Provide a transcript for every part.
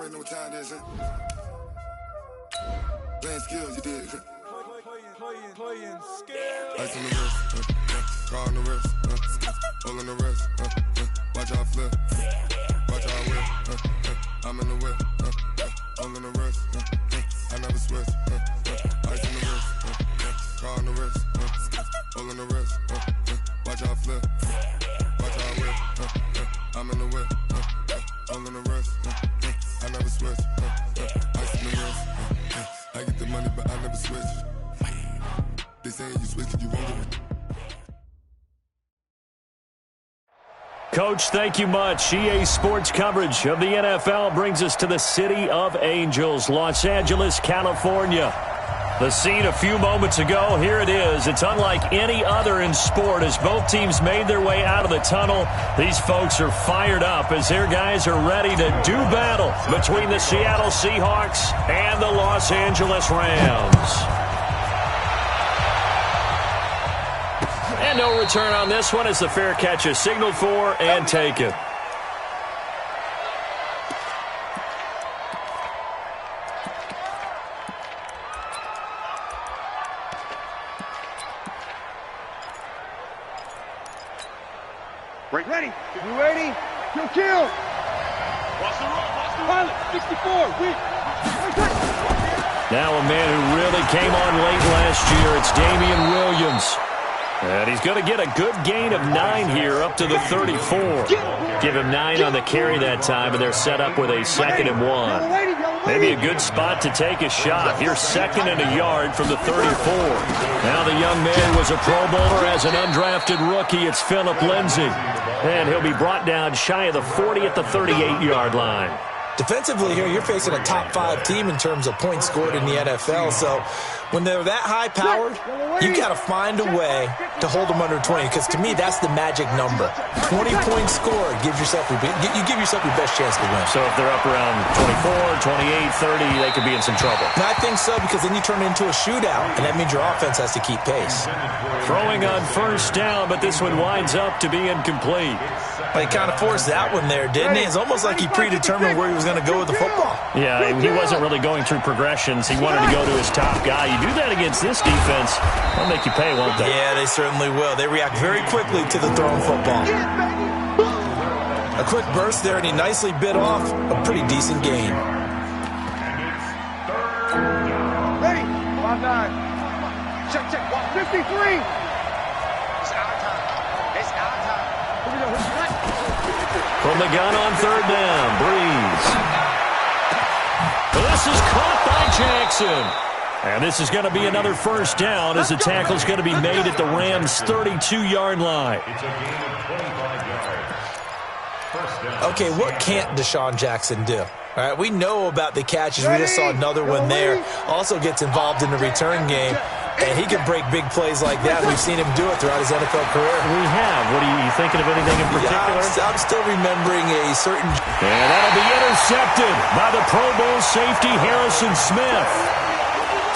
already know what time it is, huh? Playing skills, you did. Playing skills. Ice on the wrist, car on the wrist, hole in the wrist, watch how I flip, watch how I whip, I'm in the whip, hole in the wrist, I never switch, ice on the wrist, car on the wrist, hole in the wrist, watch how I flip, watch how I whip, I'm in the whip, hole in the wrist, I never switch, ice on the wrist, I get the money but I never switch. They say you switch it, you won't get it. Coach, thank you much. EA Sports coverage of the NFL brings us to the City of Angels, Los Angeles, California. The scene a few moments ago, here it is. It's unlike any other in sport as both teams made their way out of the tunnel. These folks are fired up as their guys are ready to do battle between the Seattle Seahawks and the Los Angeles Rams. And no return on this one as the fair catch is signaled for and taken. Ready. You ready? Kill. Watch the roll. Pilot, 64. Now a man who really came on late last year. It's Damian Williams. And he's going to get a good gain of 9 here up to the 34. Give him 9 on the carry that time, and they're set up with a 2nd and 1. Maybe a good spot to take a shot. Here's 2nd and a yard from the 34. Now the young man was a Pro Bowler as an undrafted rookie. It's Phillip Lindsay. And he'll be brought down shy of the 40 at the 38-yard line. Defensively here, you're facing a top-5 team in terms of points scored in the NFL. So when they're that high-powered, you got to find a way to hold them under 20. Because to me, that's the magic number. 20 points scored gives yourself your best chance to win. So if they're up around 24, 28, 30, they could be in some trouble. And I think so, because then you turn it into a shootout, and that means your offense has to keep pace. Throwing on first down, but this one winds up to be incomplete. Well, he kind of forced that one there, didn't he? It's almost like he predetermined where he was going to go with the football. Yeah, he wasn't really going through progressions. He wanted to go to his top guy. You do that against this defense, they'll make you pay, won't they? Yeah, they certainly will. They react very quickly to the thrown football. A quick burst there, and he nicely bit off a pretty decent gain. Ready? 5-9. Check. 53. From the gun on 3rd down, Breeze. This is caught by Jackson. And this is going to be another first down as the tackle's going to be made at the Rams' 32-yard line. Okay, what can't Deshaun Jackson do? All right, we know about the catches. We just saw another one there. Also gets involved in the return game. And he can break big plays like that. We've seen him do it throughout his NFL career. We have. What are you thinking of anything in particular? Yeah, I'm still remembering a certain... And that'll be intercepted by the Pro Bowl safety Harrison Smith.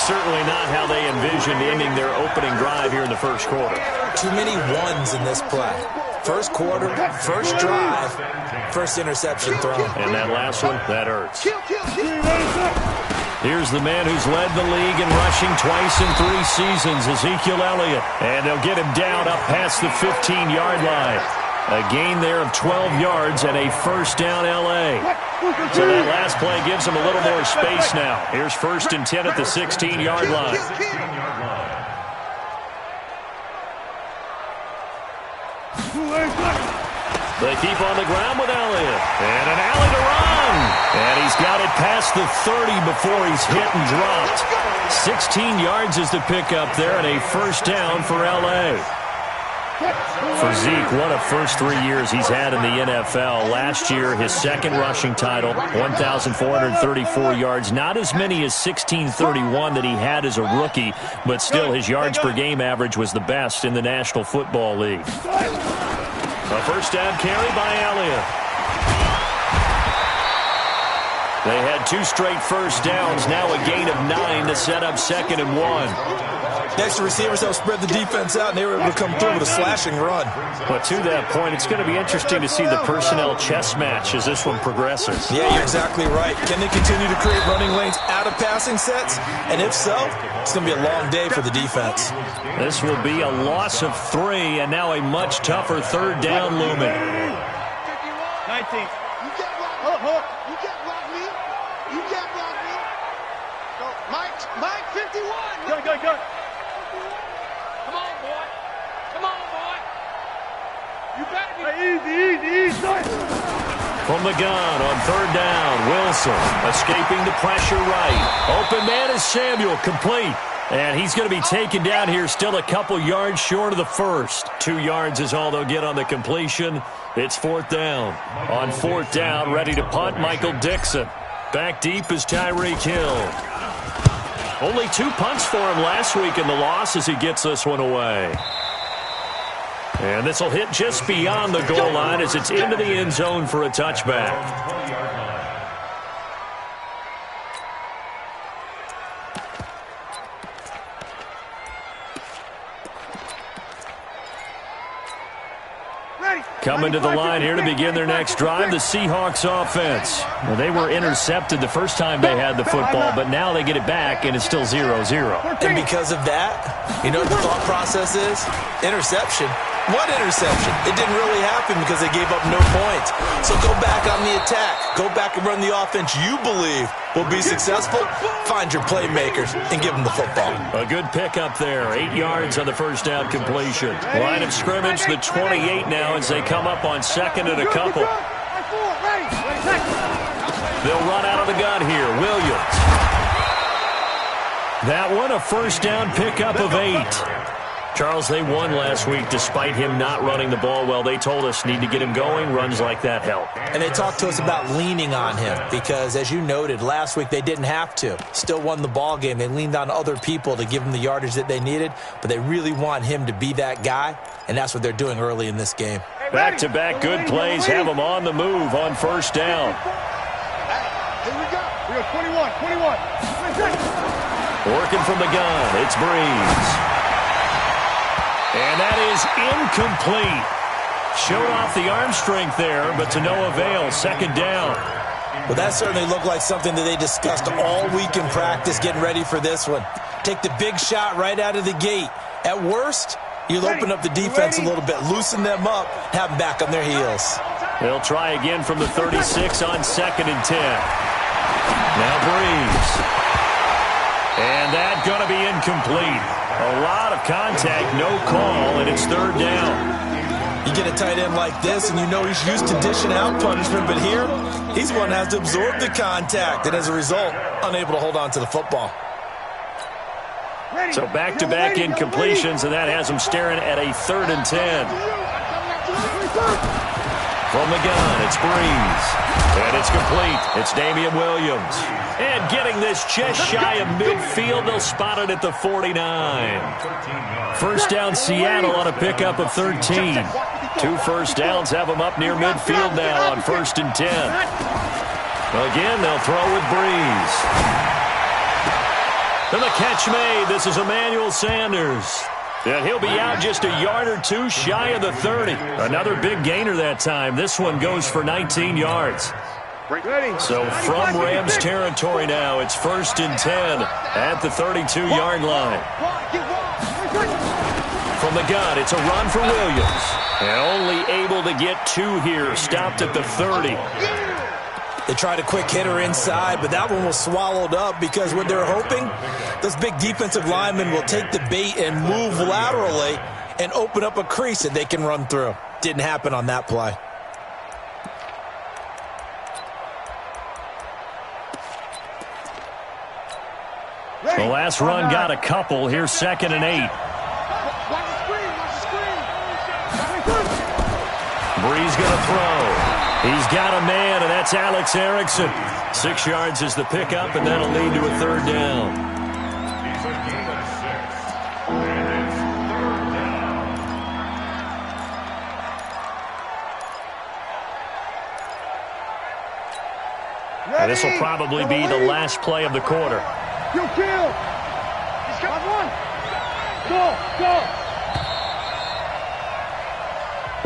Certainly not how they envisioned ending their opening drive here in the first quarter. Too many ones in this play. First quarter, first drive, first interception thrown. And that last one, that hurts. Here's the man who's led the league in rushing twice in 3 seasons, Ezekiel Elliott. And they'll get him down up past the 15-yard line. A gain there of 12 yards and a first down L.A. So that last play gives them a little more space now. Here's 1st and 10 at the 16-yard line. They keep on the ground with Elliott. And an alley to run. And he's got it past the 30 before he's hit and dropped. 16 yards is the pickup there and a first down for L.A. For Zeke, what a first 3 years he's had in the NFL. Last year, his 2nd rushing title, 1,434 yards. Not as many as 1,631 that he had as a rookie, but still his yards per game average was the best in the National Football League. A first down carry by Elliott. They had 2 straight first downs, now a gain of 9 to set up 2nd and 1. The extra receivers helped spread the defense out, and they were able to come through with a slashing run. But to that point, it's going to be interesting to see the personnel chess match as this one progresses. Yeah, you're exactly right. Can they continue to create running lanes out of passing sets? And if so, it's going to be a long day for the defense. This will be a loss of 3, and now a much tougher 3rd down looming. 19. You can't block me. You can't block me. You can't block me. Go, Mike, 51. Go. Come on, boy. Come on, boy. You better be easy. From the gun on 3rd down, Wilson escaping the pressure right. Open man is Samuel, complete. And he's going to be taken down here, still a couple yards short of the first. 2 yards is all they'll get on the completion. It's 4th down. On 4th down, ready to punt, Michael Dixon. Back deep is Tyreek Hill. Only 2 punts for him last week in the loss as he gets this one away. And this will hit just beyond the goal line as it's into the end zone for a touchback. Coming to the line here to begin their next drive, the Seahawks offense. Well, they were intercepted the first time they had the football, but now they get it back, and it's still 0-0. And because of that, you know what the thought process is? Interception. What interception? It didn't really happen because they gave up no points. So go back on the attack. Go back and run the offense you believe will be successful. Find your playmakers and give them the football. A good pickup there. 8 yards on the first down completion. Line of scrimmage, the 28 now as they come up on 2nd and a couple. They'll run out of the gun here. Williams. That one, a first down pickup of 8. Charles, they won last week despite him not running the ball well. They told us need to get him going. Runs like that help. And they talked to us about leaning on him because, as you noted, last week they didn't have to. Still won the ball game. They leaned on other people to give them the yardage that they needed, but they really want him to be that guy, and that's what they're doing early in this game. Back-to-back good plays have them on the move on first down. Here we go. We got 21. Working from the gun, it's Breeze. And that is incomplete. Showed off the arm strength there, but to no avail. 2nd down. Well, that certainly looked like something that they discussed all week in practice getting ready for this one. Take the big shot right out of the gate. At worst, you'll open up the defense a little bit, loosen them up, have them back on their heels. They'll try again from the 36 on 2nd and 10. Now Breeze. And that's going to be incomplete. A lot of contact, no call, and it's 3rd down. You get a tight end like this, and you know he's used to dishing out punishment, but here, he's one that has to absorb the contact, and as a result, unable to hold on to the football. So back-to-back incompletions, and that has him staring at a 3rd and 10. From the gun, it's Breeze. And it's complete. It's Damian Williams. And getting this just shy of midfield, they'll spot it at the 49. First down Seattle on a pickup of 13. 2 first downs have them up near midfield now on 1st and 10. Again, they'll throw with Breeze. And the catch made. This is Emmanuel Sanders. And he'll be out just a yard or 2 shy of the 30. Another big gainer that time. This one goes for 19 yards. So from Rams territory now, it's 1st and 10 at the 32-yard line. From the gun, it's a run for Williams. And only able to get 2 here, stopped at the 30. They tried a quick hitter inside, but that one was swallowed up because what they're hoping, those big defensive linemen will take the bait and move laterally and open up a crease that they can run through. Didn't happen on that play. The last run got a couple. Here's 2nd and 8. Breeze going to throw. He's got a man, and that's Alex Erickson. 6 yards is the pickup, and that'll lead to a 3rd down. And this will probably be the last play of the quarter. You kill. He's got one. Go.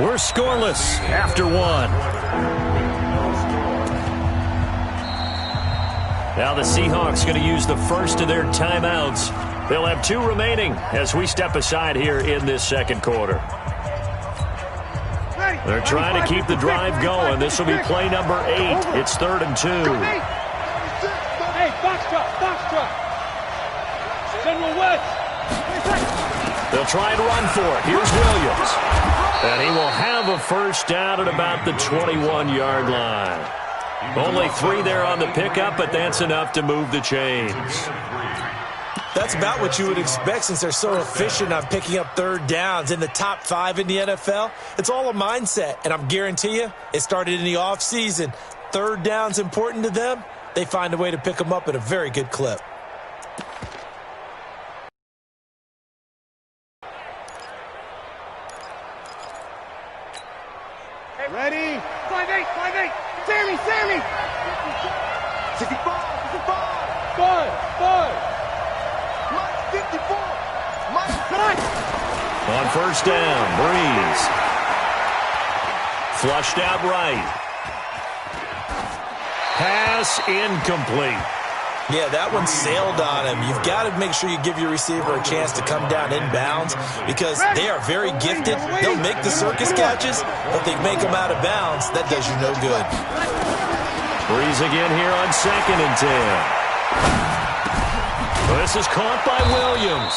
We're scoreless after one. Now the Seahawks going to use the first of their timeouts. They'll have 2 remaining as we step aside here in this second quarter. They're trying to keep the drive going. This will be play number 8. It's 3rd and 2. Hey, box truck. General West. They'll try and run for it. Here's Williams. And he will have a first down at about the 21-yard line. Only 3 there on the pickup, but that's enough to move the chains. That's about what you would expect since they're so efficient on picking up 3rd downs in the top 5 in the NFL. It's all a mindset, and I'm guarantee you it started in the offseason. 3rd down's important to them. They find a way to pick them up at a very good clip. Hey, ready? 5-8. Sammy. 65. 5. 54. On first down, Breeze. Flushed out right. Pass incomplete. Yeah, that one sailed on him. You've got to make sure you give your receiver a chance to come down inbounds because they are very gifted. They'll make the circus catches, but they make them out of bounds. That does you no good. Breeze again here on 2nd and 10. This is caught by Williams.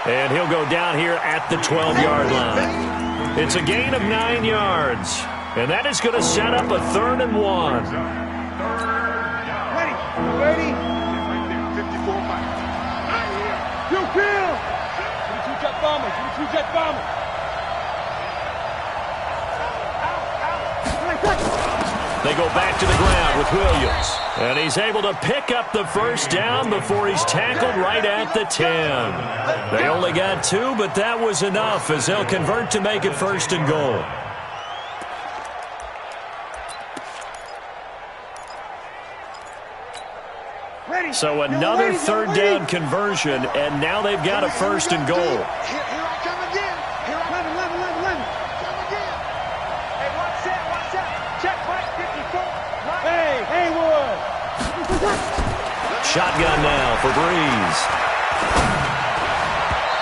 And he'll go down here at the 12-yard line. It's a gain of 9 yards. And that is going to set up a 3rd and 1. Ready? 54 miles. You kill! Give me 2 jet bombers. They go back to the ground with Williams. And he's able to pick up the first down before he's tackled right at the 10. They only got 2, but that was enough as they'll convert to make it 1st and goal. So another 3rd down conversion, and now they've got a 1st and goal. Here I come again. 11. Hey, watch out. Check right, 54. Hey, Haywood. Shotgun now for Breeze.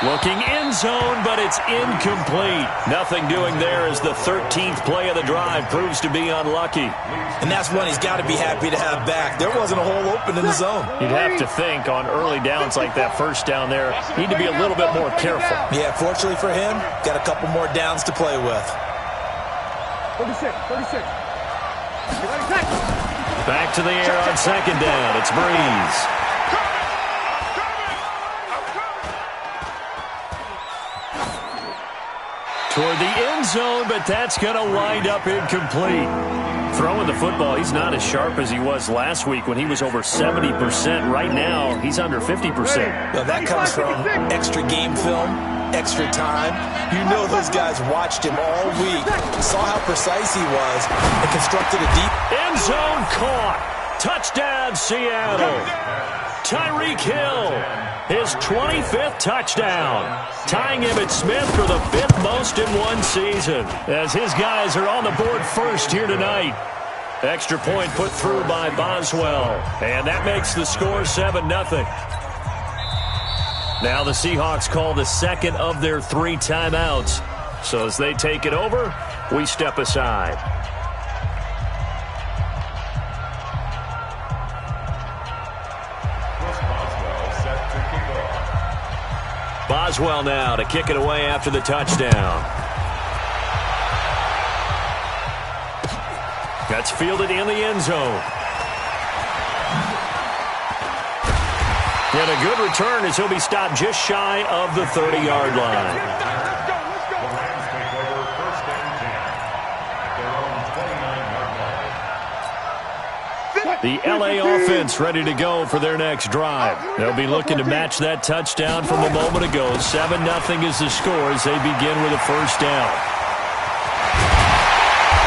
Looking end zone, but it's incomplete. Nothing doing there as the 13th play of the drive proves to be unlucky. And that's one he's got to be happy to have back. There wasn't a hole open in the zone. You'd have to think on early downs like that first down there, need to be a little bit more careful. Yeah, fortunately for him, got a couple more downs to play with. 36. Back to the air on 2nd down. It's Breeze. Toward the end zone, but that's going to wind up incomplete. Throwing the football, he's not as sharp as he was last week when he was over 70%. Right now, he's under 50%. Well, that comes from extra game film, extra time. You know those guys watched him all week, saw how precise he was, and constructed a deep end zone caught. Touchdown, Seattle. Tyreek Hill, his 25th touchdown, tying Emmitt Smith for the 5th most in one season, as his guys are on the board first here tonight. Extra point put through by Boswell, and that makes the score 7-0. Now the Seahawks call the second of their 3 timeouts. So as they take it over, we step aside. Boswell now to kick it away after the touchdown. That's fielded in the end zone. And a good return as he'll be stopped just shy of the 30-yard line. The LA offense ready to go for their next drive. They'll be looking to match that touchdown from a moment ago. 7-0 is the score as they begin with a first down.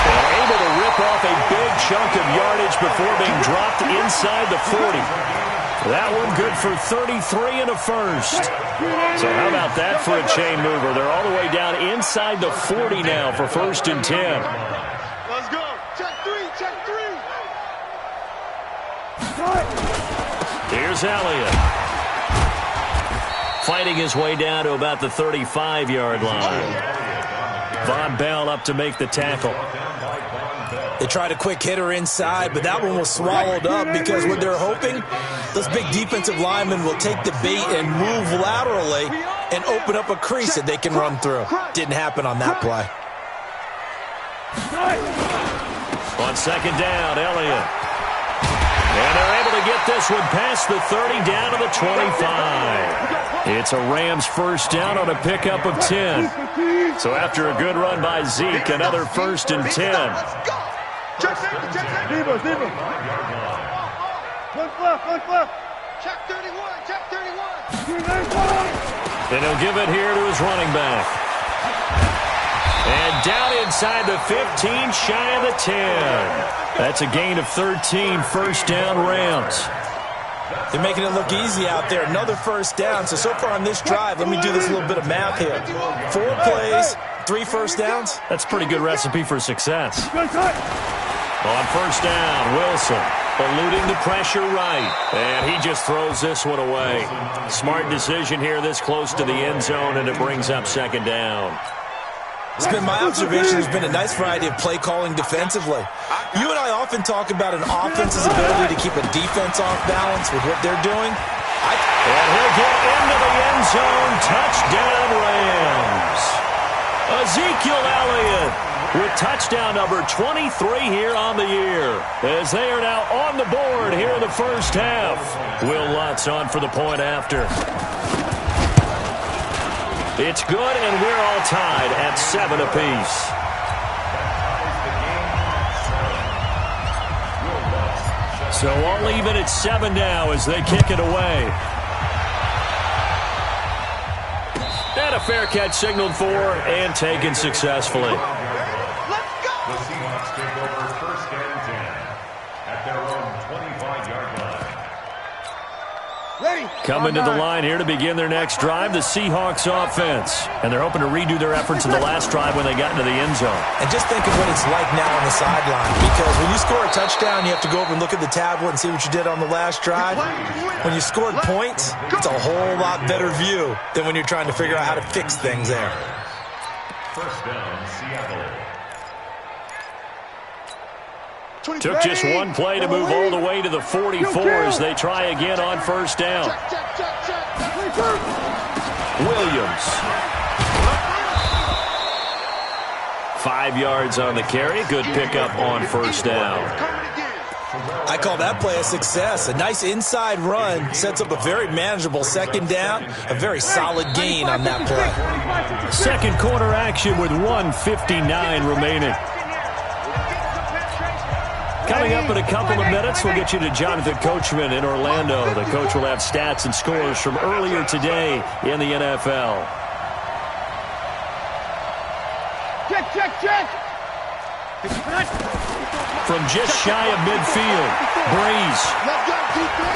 And able to rip off a big chunk of yardage before being dropped inside the 40. That one good for 33 and a first. So how about that for a chain mover? They're all the way down inside the 40 now for 1st and 10. Let's go. Check three. Here's Elliott. Fighting his way down to about the 35-yard line. Von Bell up to make the tackle. They tried a quick hitter inside, but that one was swallowed up because what they're hoping, those big defensive linemen will take the bait and move laterally and open up a crease that they can run through. Didn't happen on that play. On 2nd down, Elliott. And they're able to get this one past the 30 down to the 25. It's a Rams 1st down on a pickup of 10. So after a good run by Zeke, another 1st and 10. Check safety. Check 31. And he'll give it here to his running back. And down inside the 15, shy of the 10. That's a gain of 13, 1st down Rams. They're making it look easy out there. Another 1st down. So far on this drive, let me do this little bit of math here. 4 plays, 3 1st downs. That's a pretty good recipe for success. On 1st down, Wilson eluding the pressure right. And he just throws this one away. Smart decision here this close to the end zone, and it brings up 2nd down. It's been my observation. There's been a nice variety of play calling defensively. You and I often talk about an offense's ability to keep a defense off balance with what they're doing. And he'll get into the end zone. Touchdown, Rams. Ezekiel Elliott with touchdown number 23 here on the year, as they are now on the board here in the 1st half. Will Lutz on for the point after. It's good, and we're all tied at 7 apiece. So all even at 7 now as they kick it away. And a fair catch signaled for and taken successfully. Let's go. The Seahawks take over 1st and 10 at their own 25-yard line. Ready. Coming to the line here to begin their next drive, the Seahawks offense. And they're hoping to redo their efforts in the last drive when they got into the end zone. And just think of what it's like now on the sideline, because when you score a touchdown, you have to go over and look at the tablet and see what you did on the last drive. When you scored points, it's a whole lot better view than when you're trying to figure out how to fix things there. 1st down, Seattle. Took just one play to move all the way to the 44 as they try again on 1st down. Williams. 5 yards on the carry. Good pickup on 1st down. I call that play a success. A nice inside run sets up a very manageable 2nd down. A very solid gain on that play. 2nd quarter action with 1:59 remaining. Coming up in a couple of minutes, we'll get you to Jonathan Coachman in Orlando. The coach will have stats and scores from earlier today in the NFL. Check. From just shy of midfield, Breeze.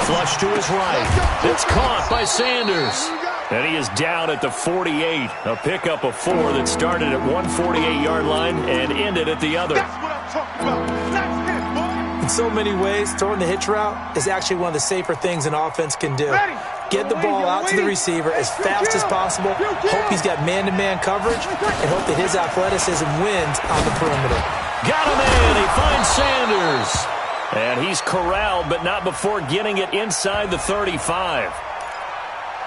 Flush to his right. It's caught by Sanders. And he is down at the 48. A pickup of 4 that started at 148-yard line and ended at the other. That's what I'm talking about. That's it, boy. In so many ways, throwing the hitch route is actually one of the safer things an offense can do. Get the ball out to the receiver as fast as possible, hope he's got man-to-man coverage, and hope that his athleticism wins on the perimeter. Got him in. He finds Sanders. And he's corralled, but not before getting it inside the 35.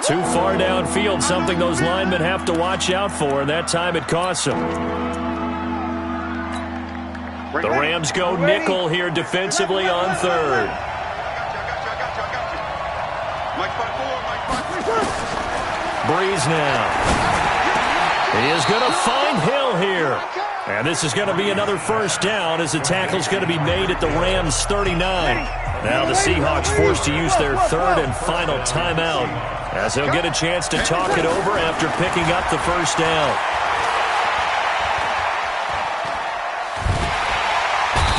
Too far downfield, something those linemen have to watch out for, and that time it costs them. The Rams go nickel here defensively on 3rd. Breeze now. He is going to find Hill here. And this is going to be another 1st down as the tackle's going to be made at the Rams 39. Now the Seahawks forced to use their 3rd and final timeout as they'll get a chance to talk it over after picking up the 1st down.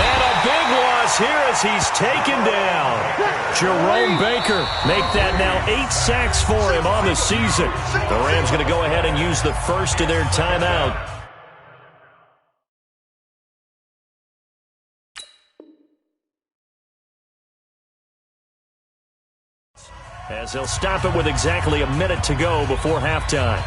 And a big one was here as he's taken down. Jerome Baker make that now 8 sacks for him on the season. The Rams going to go ahead and use the first of their timeout. As they'll stop it with exactly a minute to go before halftime.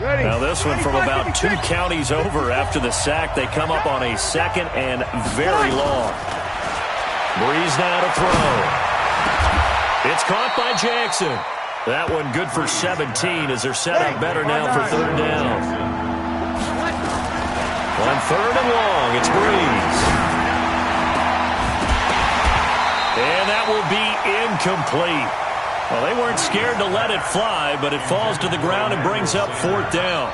Now this one from about 2 counties over after the sack. They come up on a 2nd and very long. Breeze now to throw. It's caught by Jackson. That one good for 17 as they're set up better now for 3rd down. On 3rd and long, it's Breeze. And that will be incomplete. Well, they weren't scared to let it fly, but it falls to the ground and brings up 4th down.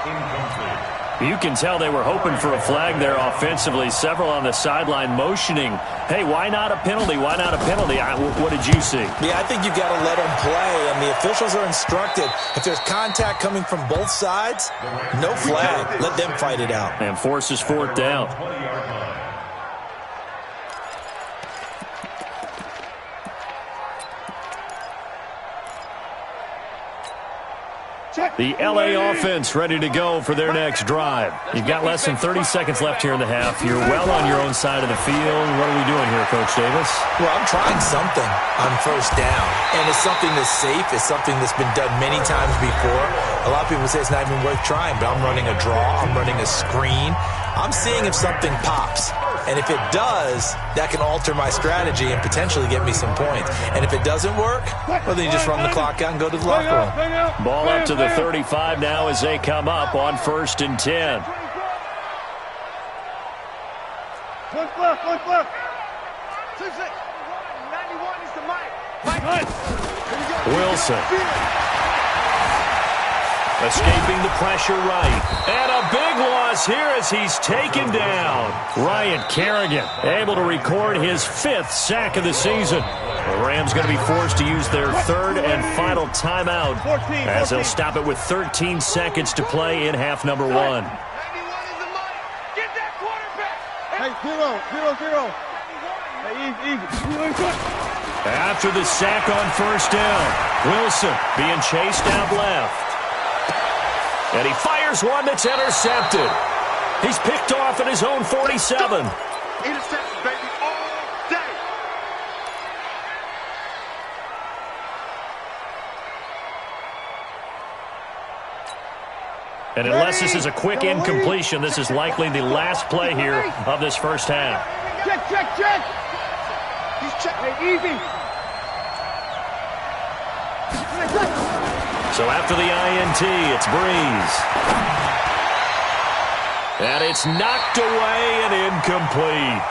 You can tell they were hoping for a flag there offensively. Several on the sideline motioning, hey, why not a penalty? Why not a penalty? What did you see? Yeah, I think you've got to let them play, and the officials are instructed. If there's contact coming from both sides, no flag. Let them fight it out. And forces 4th down. The L.A. offense ready to go for their next drive. You've got less than 30 seconds left here in the half. You're well on your own side of the field. What are we doing here, Coach Davis? Well, I'm trying something on 1st down, and it's something that's safe. It's something that's been done many times before. A lot of people say it's not even worth trying, but I'm running a draw. I'm running a screen. I'm seeing if something pops. And if it does, that can alter my strategy and potentially get me some points. And if it doesn't work, well, then you just run the clock out and go to the locker room. Ball up to the 35 now as they come up on 1st and 10. Wilson. Escaping the pressure right. And a big loss here as he's taken down. Ryan Kerrigan able to record his 5th sack of the season. The Rams going to be forced to use their 3rd and final timeout as they'll stop it with 13 seconds to play in half number 1. Hey, 0-0-0. Hey, easy. After the sack on 1st down, Wilson being chased out left. And he fires one that's intercepted. He's picked off at his own 47. Interceptions, baby, all day. And unless this is a quick incompletion, this is likely the last play here of this first half. Check. He's checking. Hey, easy. So after the INT, it's Breeze. And it's knocked away and incomplete.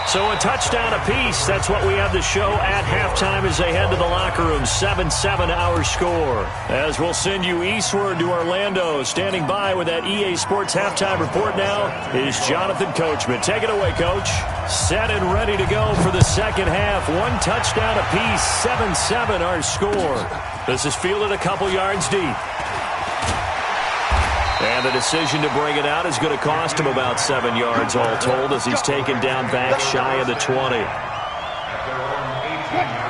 So a touchdown apiece. That's what we have to show at halftime as they head to the locker room. 7-7 our score. As we'll send you eastward to Orlando. Standing by with that EA Sports halftime report now is Jonathan Coachman. Take it away, Coach. Set and ready to go for the second half. 1 touchdown apiece. 7-7 our score. This is fielded a couple yards deep. And the decision to bring it out is going to cost him about 7 yards all told as he's taken down back shy of the 20.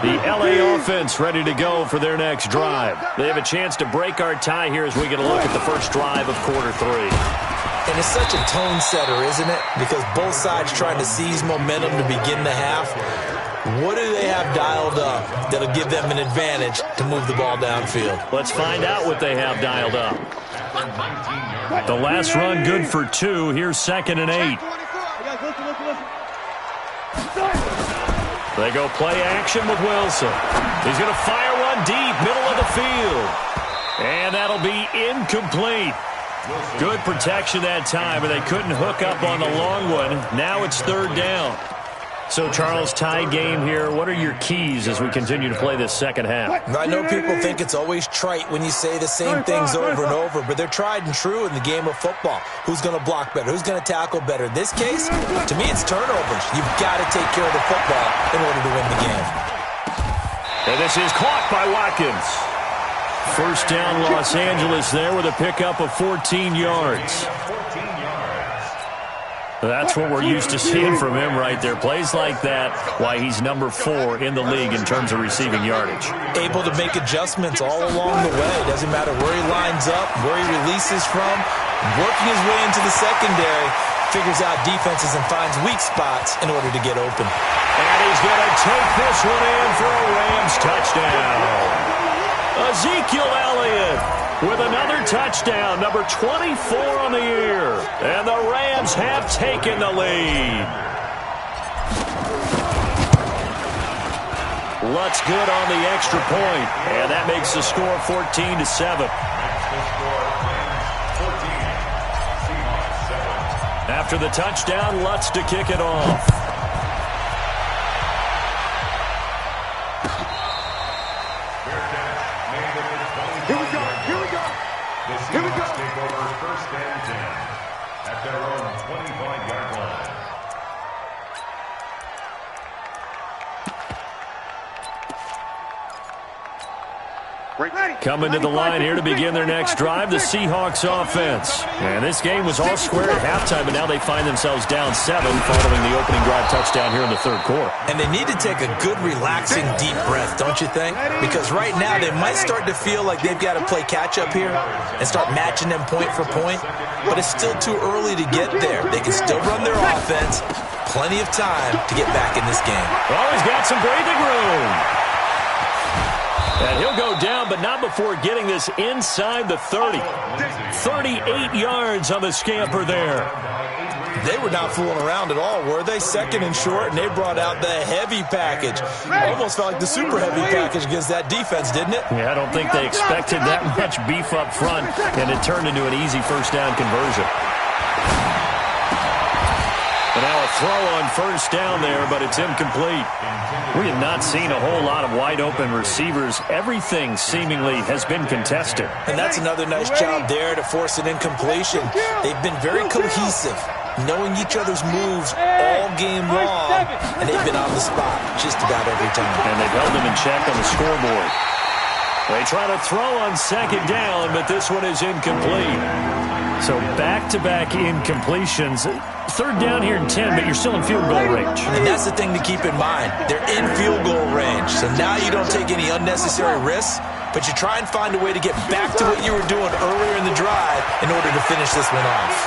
The L.A. offense ready to go for their next drive. They have a chance to break our tie here as we get a look at the first drive of quarter 3. And it's such a tone setter, isn't it? Because both sides trying to seize momentum to begin the half. What do they have dialed up that'll give them an advantage to move the ball downfield? Let's find out what they have dialed up. The last run good for 2. Here's 2nd and 8. They go play action with Wilson. He's going to fire one deep, middle of the field. And that'll be incomplete. Good protection that time, and they couldn't hook up on the long one. Now it's 3rd down. So, Charles, tie game here. What are your keys as we continue to play this second half? I know people think it's always trite when you say the same things over and over, but they're tried and true in the game of football. Who's going to block better? Who's going to tackle better? In this case, to me, it's turnovers. You've got to take care of the football in order to win the game. And this is caught by Watkins. First down, Los Angeles there with a pickup of 14 yards. That's what we're used to seeing from him right there. Plays like that, why he's number 4 in the league in terms of receiving yardage. Able to make adjustments all along the way. Doesn't matter where he lines up, where he releases from, working his way into the secondary, figures out defenses and finds weak spots in order to get open. And he's going to take this one in for a Rams touchdown. Ezekiel Elliott with another touchdown, number 24 on the year. And the Rams have taken the lead. Lutz good on the extra point, and that makes the score 14-7. After the touchdown, Lutz to kick it off. Here we go. Here we go. Here we go. Take over first and 10 at their own 25-yard line. Coming to the line here to begin their next drive, the Seahawks offense. And this game was all square at halftime, but now they find themselves down 7 following the opening drive touchdown here in the third quarter. And they need to take a good, relaxing, deep breath, don't you think? Because right now they might start to feel like they've got to play catch-up here and start matching them point for point. But it's still too early to get there. They can still run their offense. Plenty of time to get back in this game. Oh, he's got some breathing room. And he'll go down, but not before getting this inside the 30. 38 yards on the scamper there. They were not fooling around at all, were they? Second and short, and they brought out the heavy package. Almost felt like the super heavy package against that defense, didn't it? Yeah, I don't think they expected that much beef up front, and it turned into an easy first down conversion. And now a throw on first down there, but it's incomplete. We have not seen a whole lot of wide-open receivers. Everything seemingly has been contested. And that's another nice job there to force an incompletion. They've been very cohesive, knowing each other's moves all game long, and they've been on the spot just about every time. And they've held them in check on the scoreboard. They try to throw on second down, but this one is incomplete. So back-to-back incompletions. Third down here in 10, but you're still in field goal range. And that's the thing to keep in mind. They're in field goal range. So now you don't take any unnecessary risks, but you try and find a way to get back to what you were doing earlier in the drive in order to finish this one off.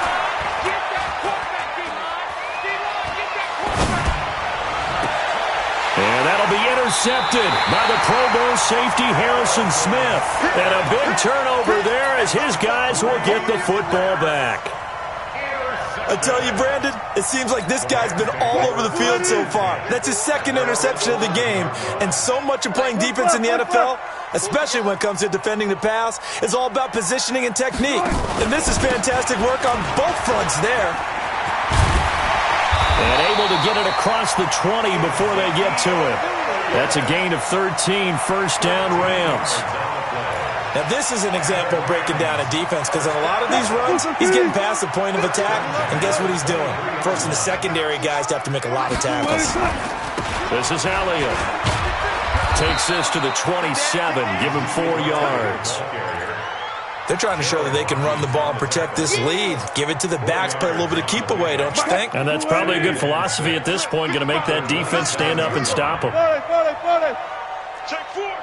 And that'll be intercepted by the Pro Bowl safety Harrison Smith. And a big turnover there as his guys will get the football back. I tell you, Brandon, it seems like this guy's been all over the field so far. That's his second interception of the game. And so much of playing defense in the NFL, especially when it comes to defending the pass, is all about positioning and technique. And this is fantastic work on both fronts there. And able to get it across the 20 before they get to it. That's a gain of 13, first down Rams. Now this is an example of breaking down a defense, because in a lot of these runs, he's getting past the point of attack, and guess what he's doing? Forcing the secondary guys to have to make a lot of tackles. This is Elliott. Takes this to the 27, give him 4 yards. They're trying to show that they can run the ball and protect this lead. Give it to the backs, play a little bit of keep away, don't you think? And that's probably a good philosophy at this point, going to make that defense stand up and stop them. Take four.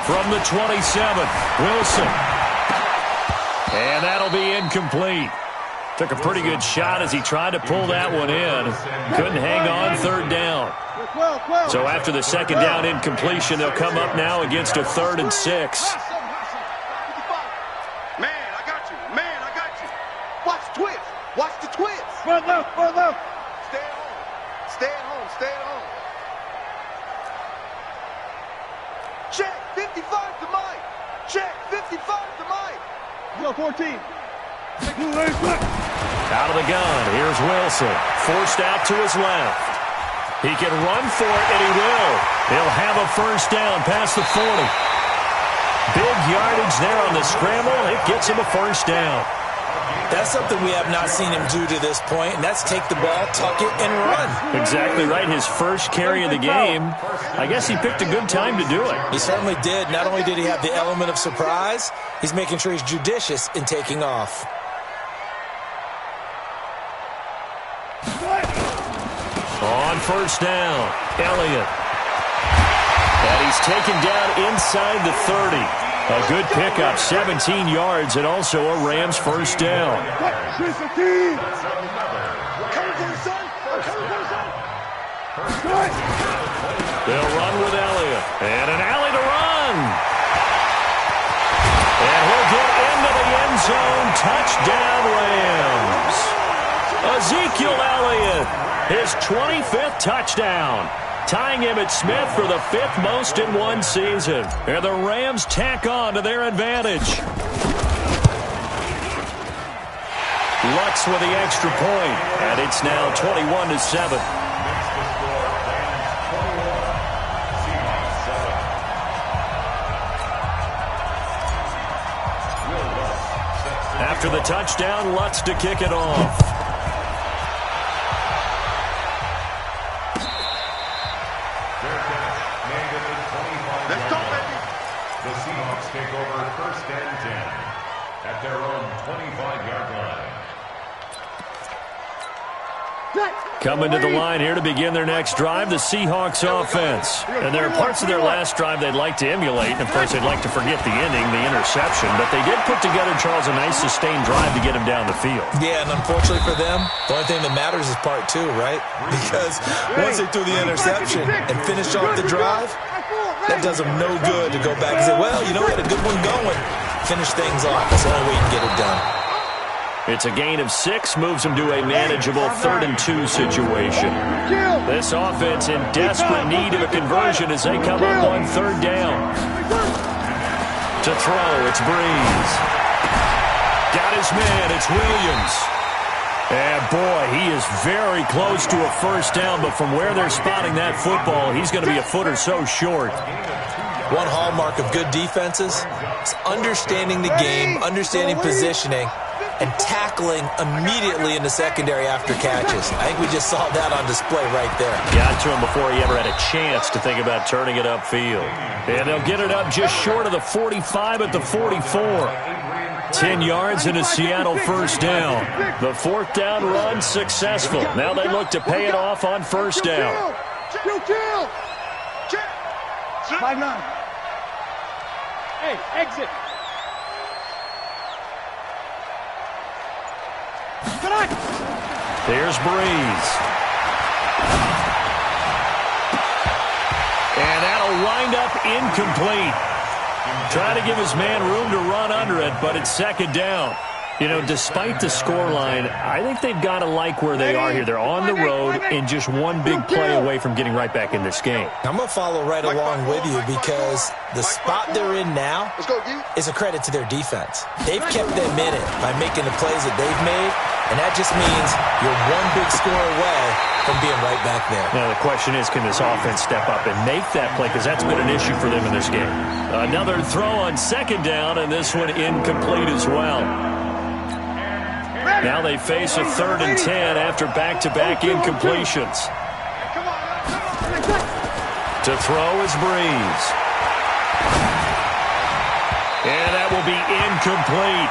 From the 27, Wilson. And that'll be incomplete. Took a pretty good shot as he tried to pull that one in. Couldn't hang on, third down. So after the second down incompletion, they'll come up now against a 3rd and 6. Man, I got you. Watch the twist. Watch the twist. Run left. Stay at home. Check 55 to Mike. Check 55 to Mike. You got 14. Out of the gun, here's Wilson. Forced out to his left. He can run for it, and he will. He'll have a first down past the 40. Big yardage there on the scramble. It gets him a first down. That's something we have not seen him do to this point, and that's take the ball, tuck it, and run. Exactly right. His first carry of the game. I guess he picked a good time to do it. He certainly did. Not only did he have the element of surprise, he's making sure he's judicious in taking off. On first down, Elliott. And he's taken down inside the 30. A good pickup, 17 yards, and also a Rams first down. They'll run with Elliott. And an alley to run. And he'll get into the end zone. Touchdown, Rams. Ezekiel Elliott, his 25th touchdown, tying him at Smith for the 5th most in one season. And the Rams tack on to their advantage. Lutz with the extra point, and it's now 21-7. After the touchdown, Lutz to kick it off. The Seahawks take over first and 10 at their own 25-yard line. Coming to the line here to begin their next drive, the Seahawks offense. And there are parts of their last drive they'd like to emulate. And, of course, they'd like to forget the ending, the interception. But they did put together, Charles, a nice sustained drive to get him down the field. Yeah, and unfortunately for them, the only thing that matters is part two, right? Because once they threw the interception and finished off the drive, that does them no good to go back and say, well, you know, we had a good one going. Finish things off. That's the only way you can get it done. It's a gain of 6, moves them to a manageable 3rd and 2 situation. This offense in desperate need of a conversion as they come up on 3rd down. To throw, it's Breeze. Got his man, it's Williams. And boy, he is very close to a first down, but from where they're spotting that football, he's going to be a foot or so short. One hallmark of good defenses is understanding the game, understanding positioning, and tackling immediately in the secondary after catches. I think we just saw that on display right there. Got to him before he ever had a chance to think about turning it upfield. And they'll get it up just short of the 45 at the 44. 10 yards and a Seattle first down. The 4th down run successful. Now they look to pay it off on first down. 5-9. Hey, exit. There's Breeze. And that'll wind up incomplete. Trying to give his man room to run under it, but it's 2nd down. You know, despite the scoreline, I think they've got to like where they are here. They're on the road and just one big play away from getting right back in this game. I'm going to follow right along with you because the spot they're in now is a credit to their defense. They've kept them in it by making the plays that they've made, and that just means you're one big score away from being right back there. Now, the question is, can this offense step up and make that play? Because that's been an issue for them in this game. Another throw on 2nd down, and this one incomplete as well. Now they face a 3rd and 10 after back-to-back incompletions. To throw is Breeze. And that will be incomplete.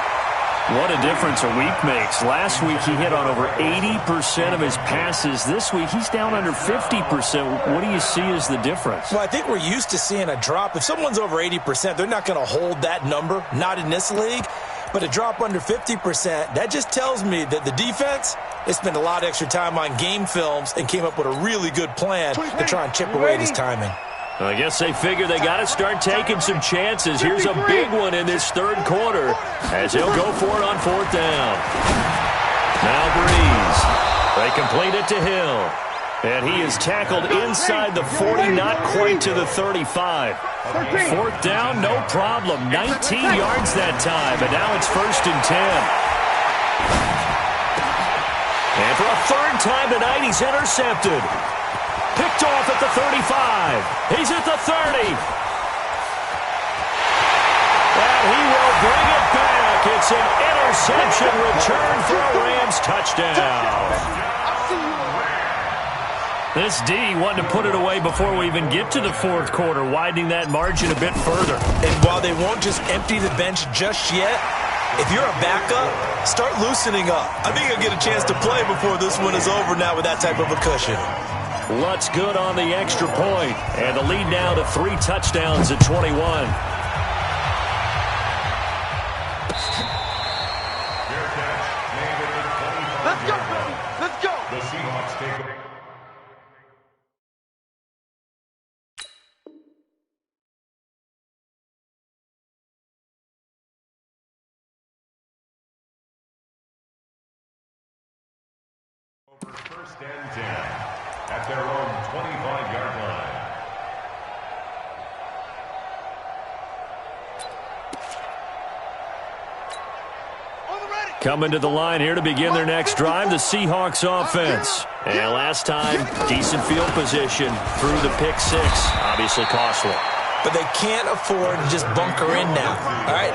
What a difference a week makes. Last week he hit on over 80% of his passes. This week he's down under 50%. What do you see as the difference? Well, I think we're used to seeing a drop. If someone's over 80%, they're not going to hold that number, not in this league. But a drop under 50%, that just tells me that the defense, they spent a lot of extra time on game films and came up with a really good plan to try and chip away at his timing. I guess they figure they got to start taking some chances. Here's a big one in this 3rd quarter as he'll go for it on 4th down. Now Breeze. They complete it to Hill. And he is tackled inside the 40, not quite to the 35. 4th down, no problem. 19 yards that time, and now it's 1st and 10. And for a 3rd time tonight, he's intercepted. Picked off at the 35. He's at the 30. And he will bring it back. It's It's an interception return for a Rams touchdown. This D wanted to put it away before we even get to the fourth quarter, widening that margin a bit further. And while they won't just empty the bench just yet, if you're a backup, start loosening up. I think you'll get a chance to play before this one is over now with that type of a cushion. Lutz good on the extra point, and the lead now to 3 touchdowns at 21. Let's go. Let's go. The Seahawks take it. Over 1st and 10 at their own 25-yard line. Coming to the line here to begin their next drive, the Seahawks offense. And last time, decent field position through the pick 6. Obviously costly. But they can't afford to just bunker in now. All right,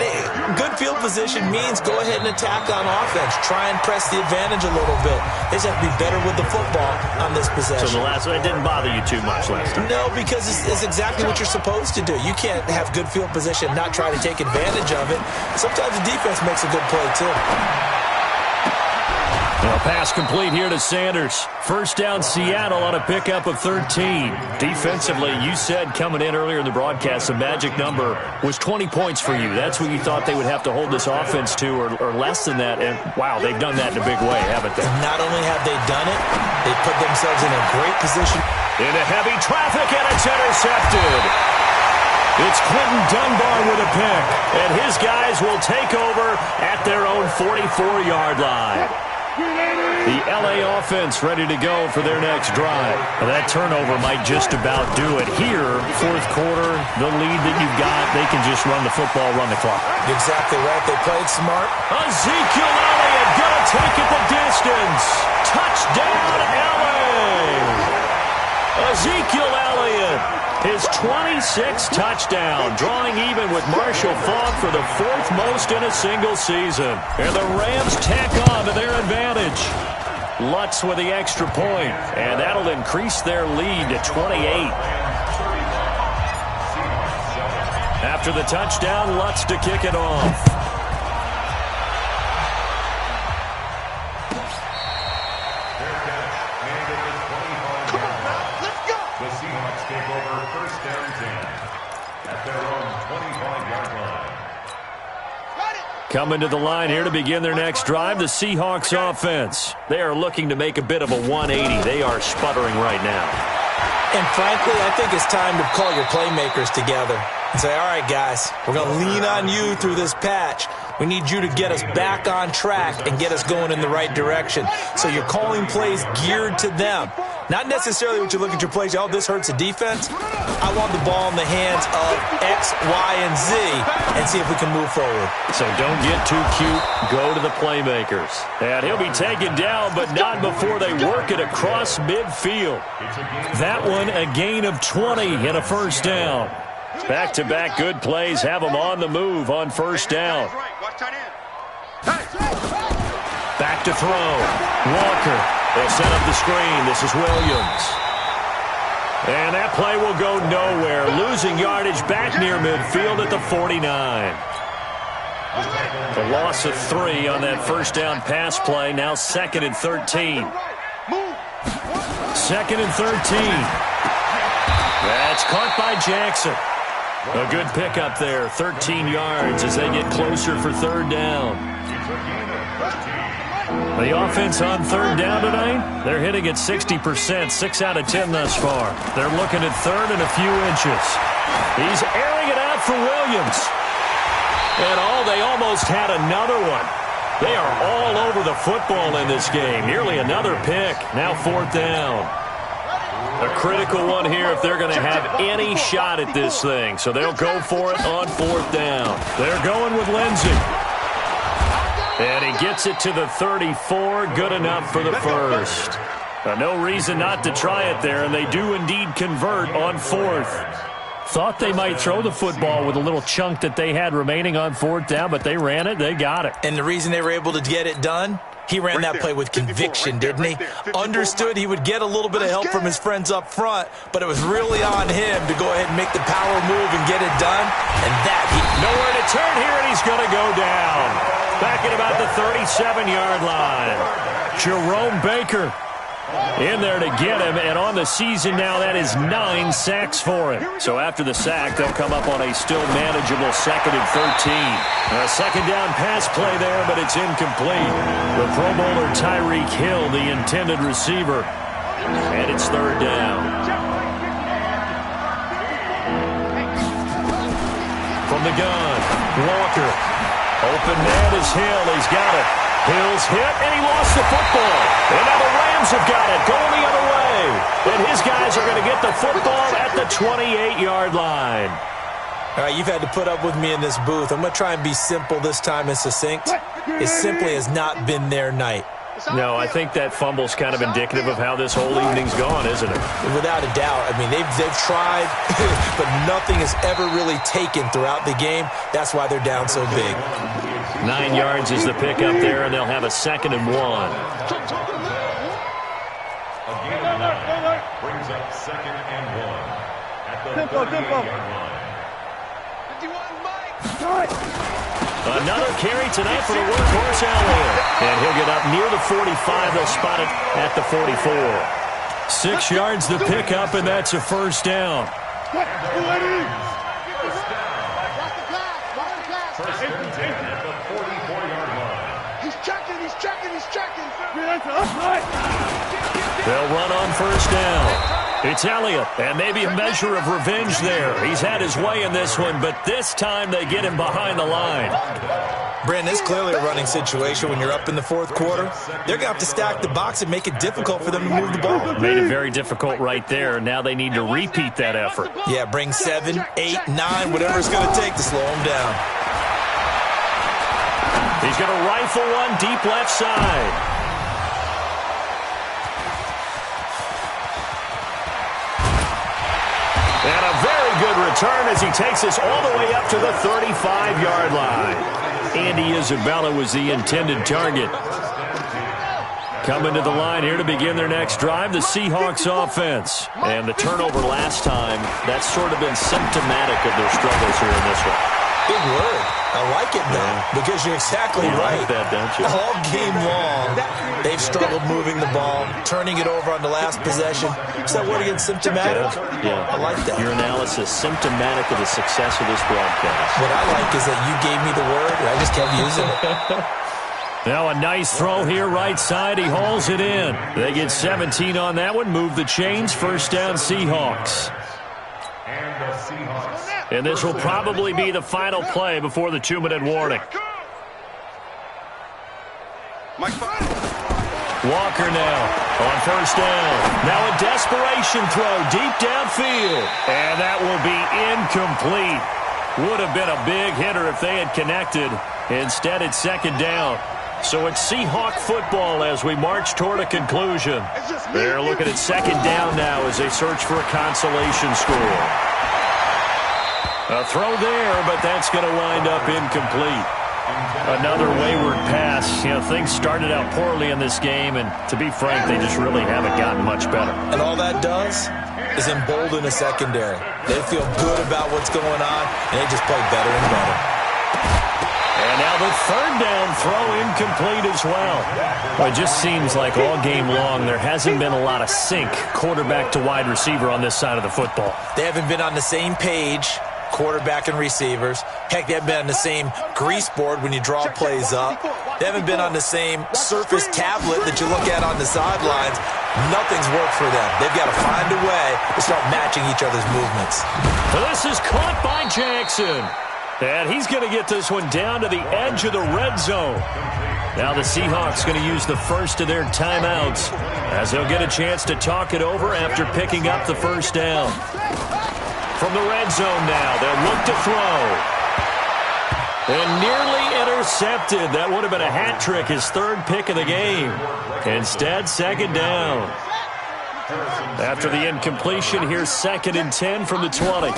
good field position means go ahead and attack on offense. Try and press the advantage a little bit. They just have to be better with the football on this possession. So the last one, it didn't bother you too much last time? No, because it's exactly what you're supposed to do. You can't have good field position and not try to take advantage of it. Sometimes the defense makes a good play, too. Well, pass complete here to Sanders. First down, Seattle on a pickup of 13. Defensively, you said coming in earlier in the broadcast, the magic number was 20 points for you. That's what you thought they would have to hold this offense to, or less than that. And, wow, they've done that in a big way, haven't they? Not only have they done it, they put themselves in a great position. Into heavy traffic, and it's intercepted. It's Quentin Dunbar with a pick, and his guys will take over at their own 44-yard line. The L.A. offense ready to go for their next drive. Well, that turnover might just about do it. Here, fourth quarter, the lead that you've got, they can just run the football, run the clock. Exactly right. They played smart. Ezekiel Elliott going to take it the distance. Touchdown, L.A. Ezekiel Elliott, his 26th touchdown, drawing even with Marshall Faulk for the 4th most in a single season. And the Rams tack on to their advantage. Lutz with the extra point, and that'll increase their lead to 28. After the touchdown, Lutz to kick it off. Coming to the line here to begin their next drive, the Seahawks offense. They are looking to make a bit of a 180. They are sputtering right now. And frankly, I think it's time to call your playmakers together and say, all right, guys, we're going to lean on you through this patch. We need you to get us back on track and get us going in the right direction. So you're calling plays geared to them. Not necessarily what you look at your plays, oh, this hurts the defense. I want the ball in the hands of X, Y, and Z and see if we can move forward. So don't get too cute. Go to the playmakers. And he'll be taken down, but not before they work it across midfield. That one, a gain of 20 and a first down. Back-to-back good plays have them on the move on first down. Back to throw. Walker. They'll set up the screen. This is Williams. And that play will go nowhere. Losing yardage back near midfield at the 49. A loss of 3 on that first down pass play. Now 2nd and 13. 2nd and 13. That's caught by Jackson. A good pickup there. 13 yards as they get closer for 3rd down. The offense on 3rd down tonight, they're hitting at 60%, 6 out of 10 thus far. They're looking at 3rd and a few inches. He's airing it out for Williams. And they almost had another one. They are all over the football in this game. Nearly another pick. Now 4th down. A critical one here if they're going to have any shot at this thing. So they'll go for it on 4th down. They're going with Lindsey. And he gets it to the 34. Good enough for the first. No reason not to try it there, and they do indeed convert on 4th. Thought they might throw the football with a little chunk that they had remaining on 4th down, but they ran it. They got it. And the reason they were able to get it done, he ran that play with conviction, didn't he? Understood he would get a little bit of help from his friends up front, but it was really on him to go ahead and make the power move and get it done. And that he... Nowhere to turn here, and he's going to go down. Back at about the 37-yard line. Jerome Baker in there to get him, and on the season now, that is 9 sacks for him. So after the sack, they'll come up on a still manageable 2nd and 13. A second down pass play there, but it's incomplete. The Pro Bowler Tyreek Hill, the intended receiver, and it's 3rd down. From the gun, Walker. Open man is Hill. He's got it. Hill's hit, and he lost the football. And now the Rams have got it, going the other way. And his guys are going to get the football at the 28-yard line. All right, you've had to put up with me in this booth. I'm going to try and be simple this time and succinct. It simply has not been their night. No, I think that fumble's kind of indicative of how this whole evening's gone, isn't it? Without a doubt. I mean, they've tried, but nothing has ever really taken throughout the game. That's why they're down so big. 9 yards is the pickup there, and they'll have a 2nd and 1. A gain of 9 brings up 2nd and 1 at the 38-yard line. Another carry tonight for the workhorse Elliott. And he'll get up near the 45. They'll spot it at the 44. 6 yards the pickup, and that's a 1st down. First and 10 at the 44-yard line. He's checking. They'll run on 1st down. It's Elliott, and maybe a measure of revenge there. He's had his way in this one, but this time they get him behind the line. Brandon, it's clearly a running situation when you're up in the 4th quarter. They're going to have to stack the box and make it difficult for them to move the ball. Made it very difficult right there. Now they need to repeat that effort. Yeah, bring 7, 8, 9, whatever it's going to take to slow them down. He's going to rifle one deep left side. And a very good return as he takes us all the way up to the 35-yard line. Andy Isabella was the intended target. Coming to the line here to begin their next drive, the Seahawks offense. And the turnover last time, that's sort of been symptomatic of their struggles here in this one. Big word. I like it, though, because you're exactly right. Like that, don't you? All game long, they've struggled moving the ball, turning it over on the last possession. Is that word again, symptomatic? Yeah. I like that. Your analysis, symptomatic of the success of this broadcast. What I like is that you gave me the word, and I just kept using it. Now a nice throw here, right side. He hauls it in. They get 17 on that one. Move the chains. 1st down, Seahawks. And the Seahawks. And this will probably be the final play before the 2-minute warning. Walker now on 1st down. Now a desperation throw deep downfield. And that will be incomplete. Would have been a big hitter if they had connected. Instead, it's 2nd down. So it's Seahawk football as we march toward a conclusion. They're looking at 2nd down now as they search for a consolation score. A throw there, but that's going to wind up incomplete. Another wayward pass. You know, things started out poorly in this game, and to be frank, they just really haven't gotten much better. And all that does is embolden the secondary. They feel good about what's going on, and they just play better and better. And now the 3rd down throw incomplete as well. Well, it just seems like all game long there hasn't been a lot of sync quarterback to wide receiver on this side of the football. They haven't been on the same page, quarterback and receivers. Heck, they haven't been on the same grease board when you draw plays up. They haven't been on the same surface tablet that you look at on the sidelines. Nothing's worked for them. They've got to find a way to start matching each other's movements. So this is caught by Jackson. And he's going to get this one down to the edge of the red zone. Now the Seahawks going to use the first of their timeouts as they'll get a chance to talk it over after picking up the 1st down. From the red zone now, they'll look to throw. And nearly intercepted. That would have been a hat trick, his 3rd pick of the game. Instead, 2nd down. After the incompletion, here's 2nd and 10 from the 20.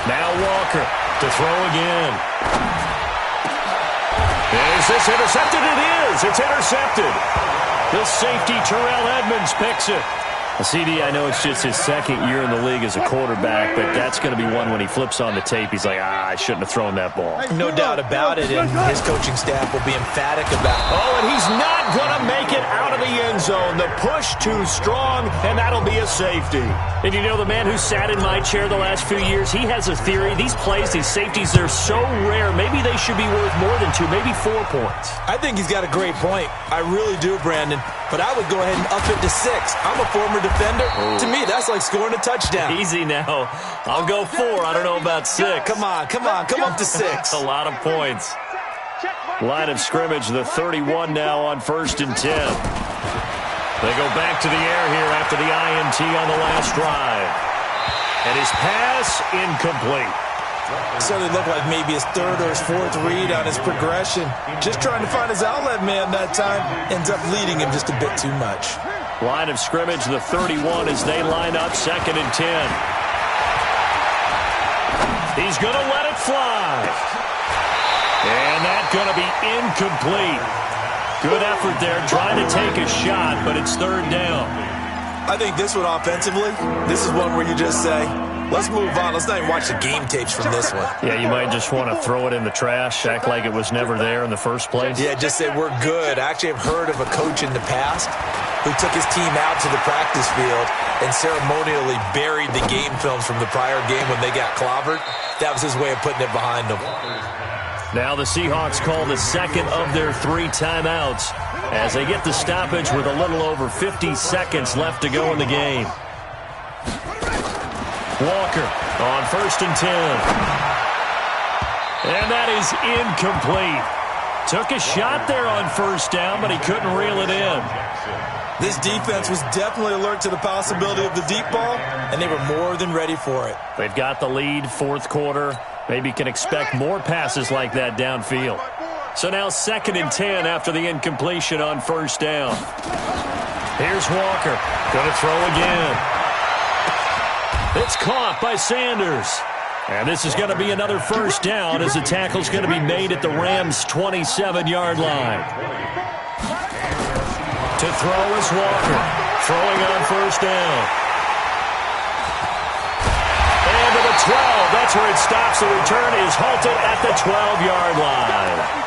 Now Walker to throw again. Is this intercepted? It is. It's intercepted. The safety, Terrell Edmonds, picks it. CD, I know it's just his second year in the league as a quarterback, but that's going to be one when he flips on the tape. He's like, I shouldn't have thrown that ball. No doubt about it, and his coaching staff will be emphatic about it. Oh, and he's not going to make it out of the end zone. The push too strong, and that'll be a safety. And you know, the man who sat in my chair the last few years, he has a theory. These plays, these safeties, they're so rare. Maybe they should be worth more than 2, maybe 4 points. I think he's got a great point. I really do, Brandon. But I would go ahead and up it to 6. I'm a former defender. To me, that's like scoring a touchdown. Easy now. I'll go 4. I don't know about 6. Come on. Come up to 6. A lot of points. Line of scrimmage, the 31 now on 1st and 10. They go back to the air here after the INT on the last drive. And his pass incomplete. Certainly looked like maybe his 3rd or his 4th read on his progression. Just trying to find his outlet man that time. Ends up leading him just a bit too much. Line of scrimmage, the 31 as they line up 2nd and 10. He's going to let it fly. And that's going to be incomplete. Good effort there, trying to take a shot, but it's 3rd down. I think this one offensively, this is one where you just say, let's move on. Let's not even watch the game tapes from this one. Yeah, you might just want to throw it in the trash, act like it was never there in the first place. Yeah, just say we're good. I actually have heard of a coach in the past who took his team out to the practice field and ceremonially buried the game films from the prior game when they got clobbered. That was his way of putting it behind them. Now the Seahawks call the 2nd of their 3 timeouts as they get the stoppage with a little over 50 seconds left to go in the game. Walker on 1st and 10. And that is incomplete. Took a shot there on 1st down, but he couldn't reel it in. This defense was definitely alert to the possibility of the deep ball, and they were more than ready for it. They've got the lead, 4th quarter. Maybe can expect more passes like that downfield. So now 2nd and 10 after the incompletion on 1st down. Here's Walker. Going to throw again. It's caught by Sanders. And this is going to be another 1st down as the tackle's going to be made at the Rams' 27-yard line. To throw is Walker. Throwing on 1st down. And to the 12. That's where it stops. The return is halted at the 12-yard line.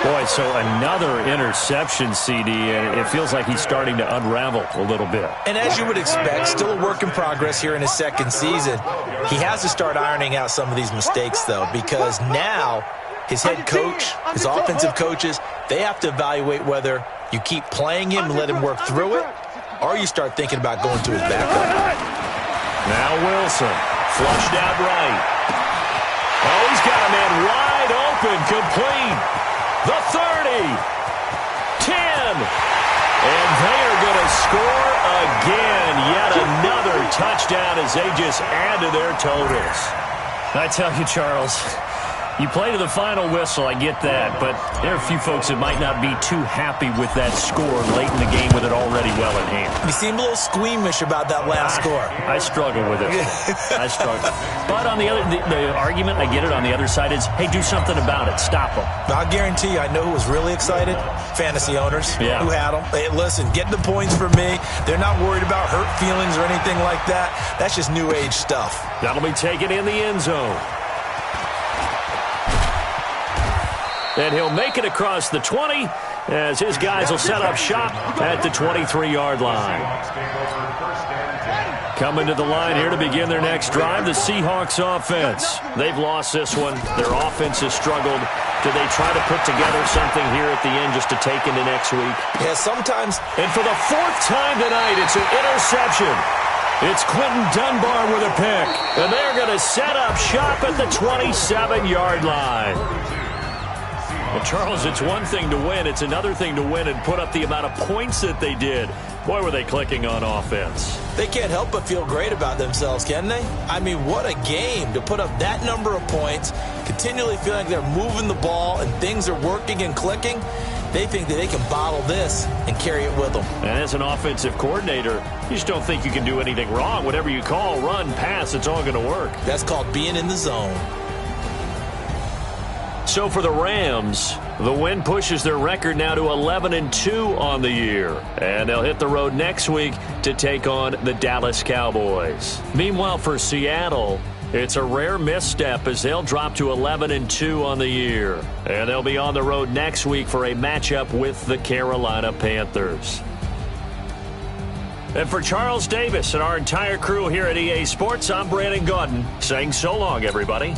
Boy, so another interception, CD, and it feels like he's starting to unravel a little bit. And as you would expect, still a work in progress here in his 2nd season. He has to start ironing out some of these mistakes, though, because now his head coach, his offensive coaches, they have to evaluate whether you keep playing him and let him work through it, or you start thinking about going to his backup. Now Wilson, flushed out right. Oh, he's got a man wide open, complete. The 30, 10, and they are going to score again. Yet another touchdown as they just add to their totals. I tell you, Charles, you play to the final whistle, I get that, but there are a few folks that might not be too happy with that score late in the game with it already well in hand. You seem a little squeamish about that last score. I struggle with it. I struggle. But on the other, the argument, I get it, on the other side is, hey, do something about it. Stop them. I guarantee you, I know who was really excited. Fantasy owners who had them. Hey, listen, get the points for me. They're not worried about hurt feelings or anything like that. That's just new age stuff. That'll be taken in the end zone. And he'll make it across the 20 as his guys will set up shop at the 23-yard line. Coming to the line here to begin their next drive, the Seahawks offense. They've lost this one. Their offense has struggled. Do they try to put together something here at the end just to take into next week? Yeah, sometimes. And for the 4th time tonight, it's an interception. It's Quentin Dunbar with a pick. And they're going to set up shop at the 27-yard line. Well, Charles, it's one thing to win. It's another thing to win and put up the amount of points that they did. Boy, were they clicking on offense. They can't help but feel great about themselves, can they? I mean, what a game to put up that number of points, continually feeling like they're moving the ball and things are working and clicking. They think that they can bottle this and carry it with them. And as an offensive coordinator, you just don't think you can do anything wrong. Whatever you call, run, pass, it's all going to work. That's called being in the zone. So for the Rams, the win pushes their record now to 11-2 on the year. And they'll hit the road next week to take on the Dallas Cowboys. Meanwhile, for Seattle, it's a rare misstep as they'll drop to 11-2 on the year. And they'll be on the road next week for a matchup with the Carolina Panthers. And for Charles Davis and our entire crew here at EA Sports, I'm Brandon Gaudin saying so long, everybody.